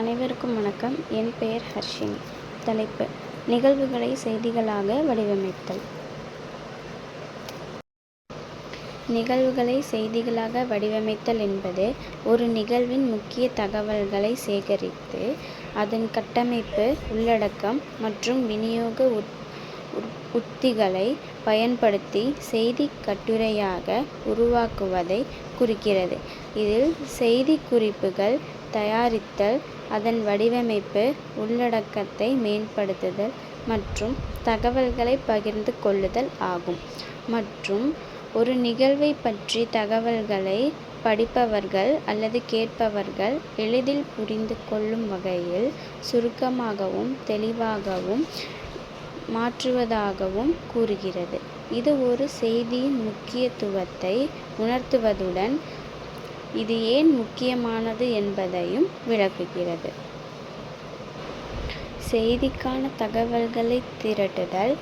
அனைவருக்கும் வணக்கம். என் பெயர் ஹர்ஷினி. தலைப்பு: நிகழ்வுகளை செய்திகளாக வடிவமைத்தல். நிகழ்வுகளை செய்திகளாக வடிவமைத்தல் என்பது ஒரு நிகழ்வின் முக்கிய தகவல்களை சேகரித்து அதன் கட்டமைப்பு, உள்ளடக்கம் மற்றும் விநியோக உத்திகளை பயன்படுத்தி செய்தி கட்டுரையாக உருவாக்குவதை குறிக்கிறது. இதில் செய்தி குறிப்புகள் தயாரித்தல், அதன் வடிவமைப்பு, உள்ளடக்கத்தை மேம்படுத்துதல் மற்றும் தகவல்களை பகிர்ந்து கொள்ளுதல் ஆகும். மற்றும் ஒரு நிகழ்வை பற்றி தகவல்களை படிப்பவர்கள் அல்லது கேட்பவர்கள் எளிதில் புரிந்து கொள்ளும் வகையில் சுருக்கமாகவும் தெளிவாகவும் மாற்றுவதாகவும் கூறுகிறது. இது ஒரு செய்தியின் முக்கியத்துவத்தை உணர்த்துவதுடன் இது ஏன் முக்கியமானது என்பதையும் விளக்குகிறது. செய்திக்கான தகவல்களை திரட்டுதல்,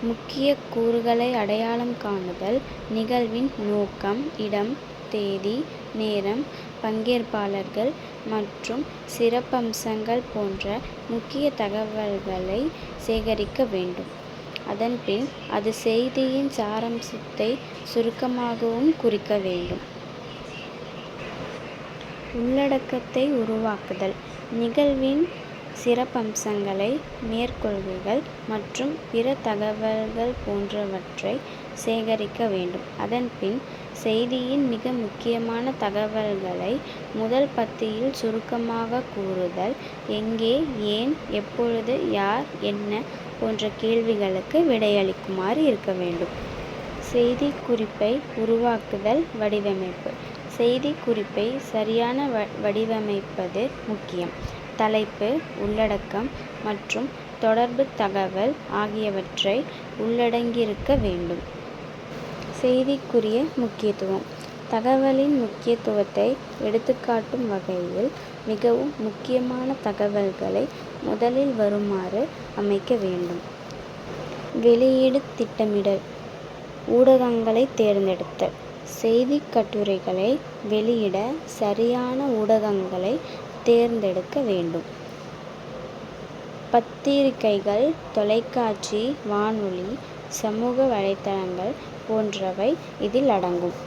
முக்கிய கூறுகளை அடையாளம் காணுதல், நிகழ்வின் நோக்கம், இடம், தேதி, நேரம், பங்கேற்பாளர்கள் மற்றும் சிறப்பம்சங்கள் போன்ற முக்கிய தகவல்களை சேகரிக்க வேண்டும். அதன்பின் அது செய்தியின் சாராம்சத்தை சுருக்கமாகவும் குறிக்க வேண்டும். உள்ளடக்கத்தை உருவாக்குதல்: நிகழ்வின் சிறப்பம்சங்களை, மேற்கோள்கள் மற்றும் பிற தகவல்கள் போன்றவற்றை சேகரிக்க வேண்டும். அதன்பின் செய்தியின் மிக முக்கியமான தகவல்களை முதல் பத்தியில் சுருக்கமாக கூறுதல். எங்கே, ஏன், எப்பொழுது, யார், என்ன போன்ற கேள்விகளுக்கு விடையளிக்குமாறு இருக்க வேண்டும். செய்தி குறிப்பை உருவாக்குதல், வடிவமைப்பு: செய்தி குறிப்பை சரியான வடிவமைப்பது முக்கியம். தலைப்பு, உள்ளடக்கம் மற்றும் தொடர்பு தகவல் ஆகியவற்றை உள்ளடங்கியிருக்க வேண்டும். செய்திக்குரிய முக்கியத்துவம்: தகவலின் முக்கியத்துவத்தை எடுத்துக்காட்டும் வகையில் மிகவும் முக்கியமான தகவல்களை முதலில் வருமாறு அமைக்க வேண்டும். வெளியீடு திட்டமிடல்: ஊடகங்களை தேர்ந்தெடுத்தல். செய்தி கட்டுரைகளை வெளியிட சரியான ஊடகங்களை தேர்ந்தெடுக்க வேண்டும். பத்திரிகைகள், தொலைக்காட்சி, வானொலி, சமூக வலைத்தளங்கள் போன்றவை இதில் அடங்கும்.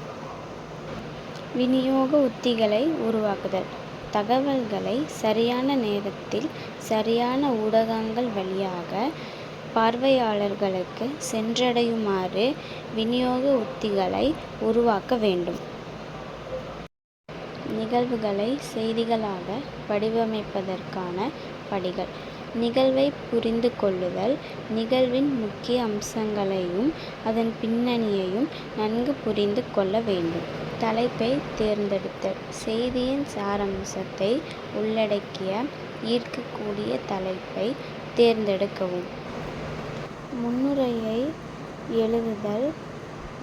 விநியோக உத்திகளை உருவாக்குதல்: தகவல்களை சரியான நேரத்தில் சரியான ஊடகங்கள் வழியாக பார்வையாளர்களுக்கு சென்றடையுமாறு விநியோக உத்திகளை உருவாக்க வேண்டும். நிகழ்வுகளை செய்திகளாக வடிவமைப்பதற்கான படிகள்: நிகழ்வை புரிந்து கொள்ளுதல், நிகழ்வின் முக்கிய அம்சங்களையும் அதன் பின்னணியையும் நன்கு புரிந்து கொள்ள வேண்டும். தலைப்பை தேர்ந்தெடுத்தல்: செய்தியின் சாராம்சத்தை உள்ளடக்கிய ஈர்க்கக்கூடிய தலைப்பை தேர்ந்தெடுக்கவும். முன்னுரையை எழுதுதல்: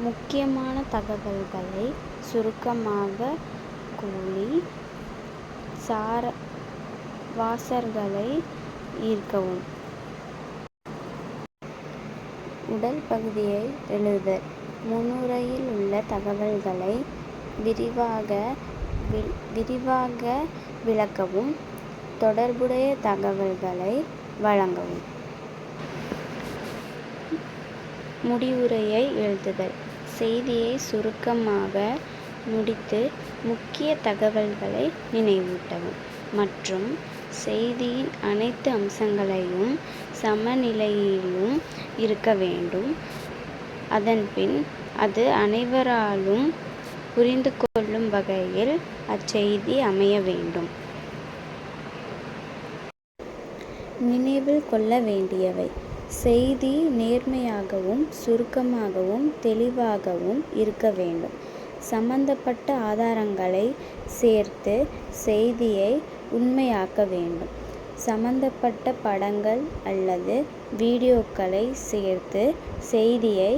முக்கியமான தகவல்களை சுருக்கமாக கூறி வாசகர்களை ஈர்க்கவும். உடல் பகுதியை எழுதுதல்: முன்னுரையில் உள்ள தகவல்களை விரிவாக விளக்கவும், தொடர்புடைய தகவல்களை வழங்கவும். முடிவுரையை எழுதுதல்: செய்தியை சுருக்கமாக முடித்து முக்கிய தகவல்களை நினைவூட்டவும் மற்றும் செய்தியின் அனைத்து அம்சங்களையும் சமநிலையிலும் இருக்க வேண்டும். அதன்பின் அது அனைவராலும் புரிந்து கொள்ளும் வகையில் அச்செய்தி அமைய வேண்டும். நினைவில் கொள்ள வேண்டியவை: செய்தி நேர்மையாகவும் சுருக்கமாகவும் தெளிவாகவும் இருக்க வேண்டும். சம்பந்தப்பட்ட ஆதாரங்களை சேர்த்து செய்தியை உண்மையாக்க வேண்டும். சம்பந்தப்பட்ட படங்கள் அல்லது வீடியோக்களை சேர்த்து செய்தியை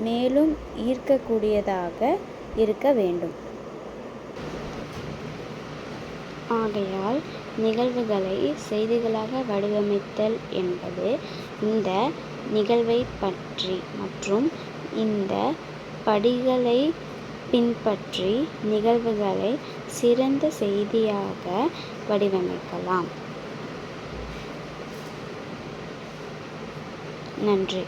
மேலும் ஈர்க்கக்கூடியதாக இருக்க வேண்டும். ஆகையால் நிகழ்வுகளை செய்திகளாக வடிவமைத்தல் என்பது இந்த நிகழ்வை பற்றி மற்றும் இந்த படிகளை பின்பற்றி நிகழ்வுகளை சிறந்த செய்தியாக வடிவமைக்கலாம். நன்றி.